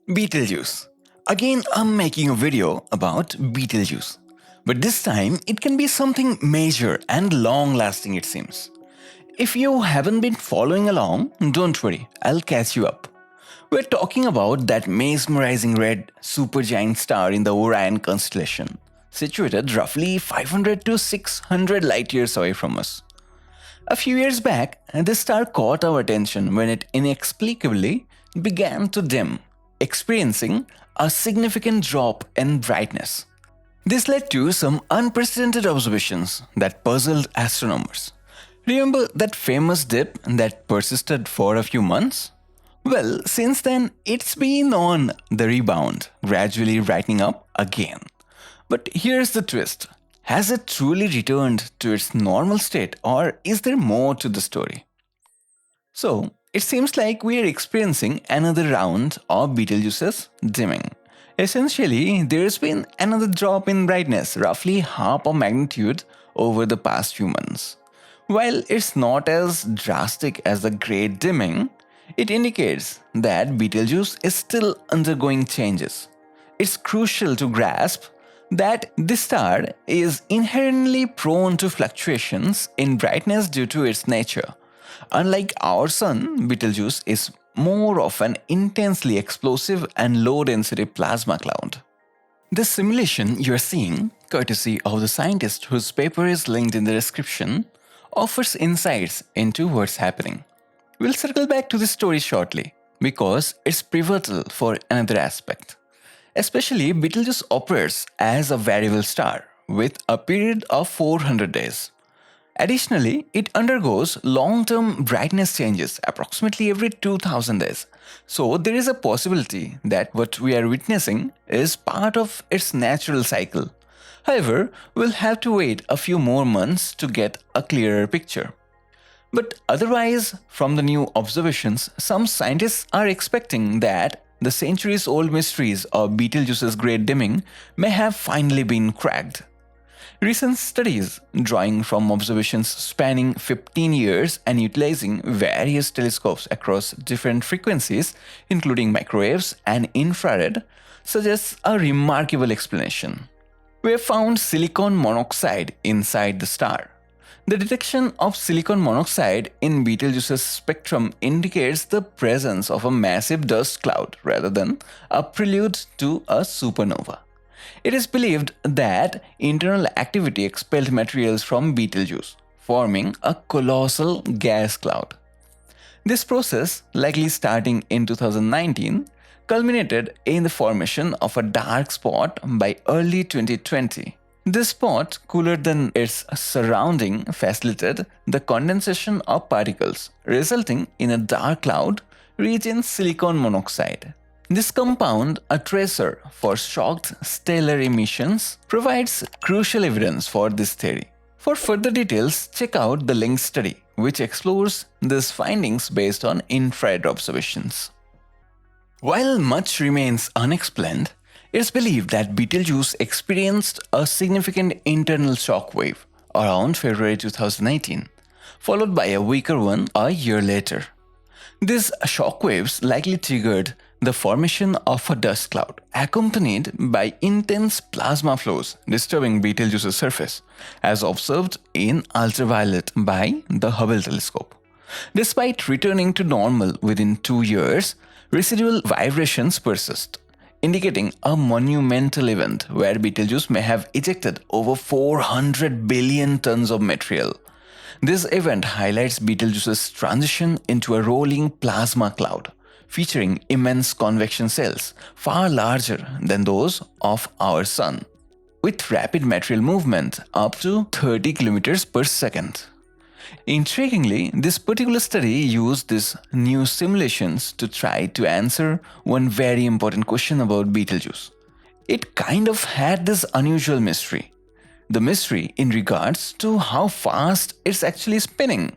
Betelgeuse. Again, I'm making a video about Betelgeuse. But this time, it can be something major and long lasting, it seems. If you haven't been following along, don't worry, I'll catch you up. We're talking about that mesmerizing red supergiant star in the Orion constellation, situated roughly 500 to 600 light years away from us. A few years back, this star caught our attention when it inexplicably began to dim, experiencing a significant drop in brightness. This led to some unprecedented observations that puzzled astronomers. Remember that famous dip that persisted for a few months? Well, since then, it's been on the rebound, gradually brightening up again. But here's the twist. Has it truly returned to its normal state, or is there more to the story? So, it seems like we are experiencing another round of Betelgeuse's dimming. Essentially, there's been another drop in brightness, roughly half of magnitude over the past few months. While it's not as drastic as the Great Dimming, it indicates that Betelgeuse is still undergoing changes. It's crucial to grasp that this star is inherently prone to fluctuations in brightness due to its nature. Unlike our Sun, Betelgeuse is more of an intensely explosive and low-density plasma cloud. This simulation you're seeing, courtesy of the scientist whose paper is linked in the description, offers insights into what's happening. We'll circle back to this story shortly, because it's pivotal for another aspect. Especially, Betelgeuse operates as a variable star, with a period of 400 days. Additionally, it undergoes long-term brightness changes approximately every 2000 days. So there is a possibility that what we are witnessing is part of its natural cycle. However, we'll have to wait a few more months to get a clearer picture. But otherwise, from the new observations, some scientists are expecting that the centuries-old mysteries of Betelgeuse's great dimming may have finally been cracked. Recent studies, drawing from observations spanning 15 years and utilizing various telescopes across different frequencies, including microwaves and infrared, suggests a remarkable explanation. We have found silicon monoxide inside the star. The detection of silicon monoxide in Betelgeuse's spectrum indicates the presence of a massive dust cloud rather than a prelude to a supernova. It is believed that internal activity expelled materials from Betelgeuse, forming a colossal gas cloud. This process, likely starting in 2019, culminated in the formation of a dark spot by early 2020. This spot, cooler than its surrounding, facilitated the condensation of particles, resulting in a dark cloud rich in silicon monoxide. This compound, a tracer for shocked stellar emissions, provides crucial evidence for this theory. For further details, check out the linked study, which explores these findings based on infrared observations. While much remains unexplained, it's believed that Betelgeuse experienced a significant internal shock wave around February 2018, followed by a weaker one a year later. These shock waves likely triggered the formation of a dust cloud, accompanied by intense plasma flows disturbing Betelgeuse's surface, as observed in ultraviolet by the Hubble telescope. Despite returning to normal within 2 years, residual vibrations persist, indicating a monumental event where Betelgeuse may have ejected over 400 billion tons of material. This event highlights Betelgeuse's transition into a rolling plasma cloud, featuring immense convection cells far larger than those of our Sun, with rapid material movement up to 30 kilometers per second. Intriguingly, this particular study used these new simulations to try to answer one very important question about Betelgeuse. It kind of had this unusual mystery. The mystery in regards to how fast it's actually spinning.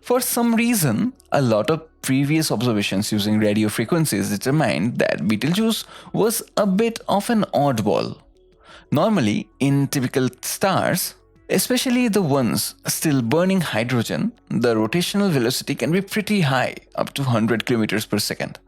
For some reason, a lot of previous observations using radio frequencies determined that Betelgeuse was a bit of an oddball. Normally, in typical stars, especially the ones still burning hydrogen, the rotational velocity can be pretty high, up to 100 km per second.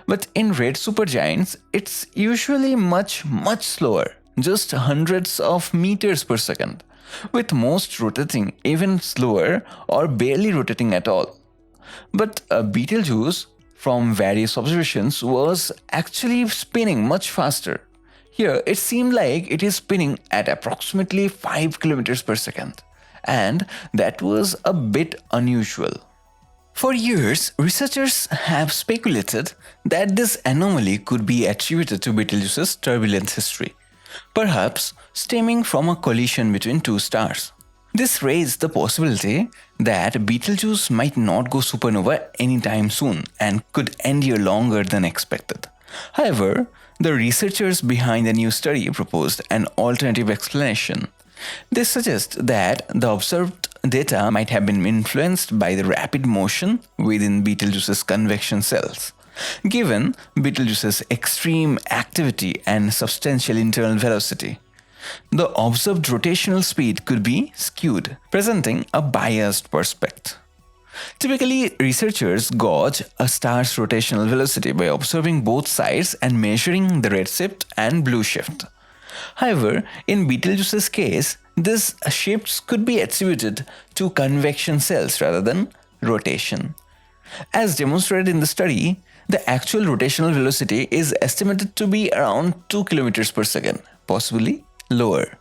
But in red supergiants, it's usually much slower, just hundreds of meters per second, with most rotating even slower or barely rotating at all. But Betelgeuse, from various observations, was actually spinning much faster. Here, it seemed like it is spinning at approximately 5 kilometers per second, and that was a bit unusual. For years, researchers have speculated that this anomaly could be attributed to Betelgeuse's turbulent history, perhaps stemming from a collision between two stars. This raised the possibility that Betelgeuse might not go supernova anytime soon and could endure longer than expected. However, the researchers behind the new study proposed an alternative explanation. They suggest that the observed data might have been influenced by the rapid motion within Betelgeuse's convection cells. Given Betelgeuse's extreme activity and substantial internal velocity, the observed rotational speed could be skewed, presenting a biased perspective. Typically, researchers gauge a star's rotational velocity by observing both sides and measuring the redshift and blue shift. However, in Betelgeuse's case, these shifts could be attributed to convection cells rather than rotation. As demonstrated in the study, the actual rotational velocity is estimated to be around 2 kilometers per second, possibly lower.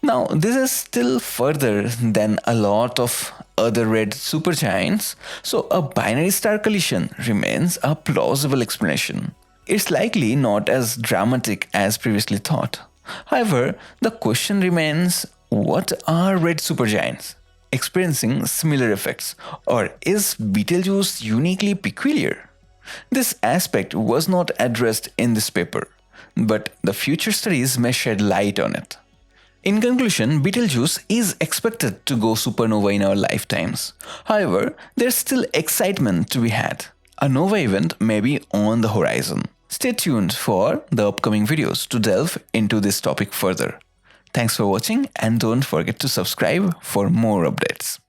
Now, this is still further than a lot of other red supergiants, so a binary star collision remains a plausible explanation. It's likely not as dramatic as previously thought. However, the question remains, what are red supergiants experiencing similar effects, or is Betelgeuse uniquely peculiar? This aspect was not addressed in this paper, but the future studies may shed light on it. In conclusion, Betelgeuse is expected to go supernova in our lifetimes. However, there's still excitement to be had. A nova event may be on the horizon. Stay tuned for the upcoming videos to delve into this topic further. Thanks for watching and don't forget to subscribe for more updates.